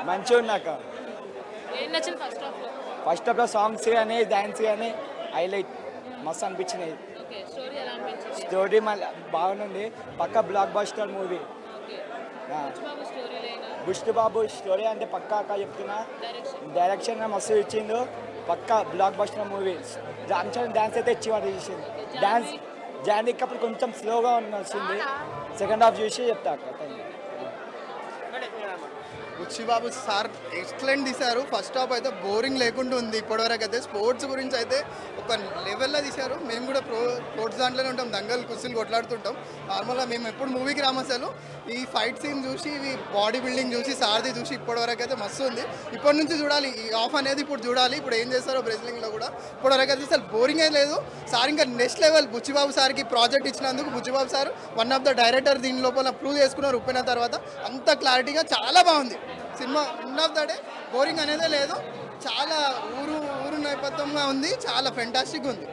మంచిగా ఉన్నాక ఏం నచ్చింది ఫస్ట్ హాఫ్ లో? ఫస్ట్ హాఫ్లో సాంగ్స్ కానీ డాన్స్ కానీ హైలైట్ మస్తు అనిపించినాయి. ఓకే, స్టోరీ ఎలా అనిపించింది? స్టోరీ మళ్ళీ బాగుంది. పక్క బ్లాక్ బస్టర్ మూవీ. ఓకే, బాబు స్టోరీ లేనా? బుష్టి బాబు స్టోరీ అంటే పక్కా అక్క చెప్తున్నా. డైరెక్షన్ డైరెక్షన్ మస్తు ఇచ్చిండు. పక్క block buster movie. Ram Charan dance అయితే ఇచ్చి చేసింది. డాన్స్ జాన్వీ కపూర్ కొంచెం స్లోగా వచ్చింది. సెకండ్ హాఫ్ చూసి చెప్తా అక్క. బుచ్చిబాబు సార్ ఎక్సలెంట్ తీశారు. ఫస్ట్ హాఫ్ అయితే బోరింగ్ లేకుండా ఉంది. ఇప్పటివరకు అయితే స్పోర్ట్స్ గురించి అయితే ఒక లెవెల్లో తీశారు. మేము కూడా స్పోర్ట్స్ దాంట్లోనే ఉంటాం, దంగల్ కుస్తీలు కొట్లాడుతుంటాం. నార్మల్గా మేము ఎప్పుడు మూవీకి రాము. అసలు ఈ ఫైట్ సీన్ చూసి, ఈ బాడీ బిల్డింగ్ చూసి, సారథి చూసి ఇప్పటివరకు అయితే మస్తు ఉంది. ఇప్పటి నుంచి చూడాలి, ఈ ఆఫ్ అనేది ఇప్పుడు చూడాలి. ఇప్పుడు ఏం చేస్తారో బ్రెజిలింగ్లో కూడా. ఇప్పటివరకు అయితే అసలు బోరింగ్ అయితే లేదు. సార్ ఇంకా నెక్స్ట్ లెవెల్. బుచ్చిబాబు సార్కి ప్రాజెక్ట్ ఇచ్చినందుకు Buchibabu sir one of the director దీని లోపల ప్రూవ్ చేసుకున్నారు. ఉప్పిన తర్వాత అంత క్లారిటీగా చాలా బాగుంది cinema. End of the day boring అనేదే లేదు. చాలా ఊరు నేపథ్యంగా ఉంది. చాలా ఫెంటాస్టిక్ ఉంది.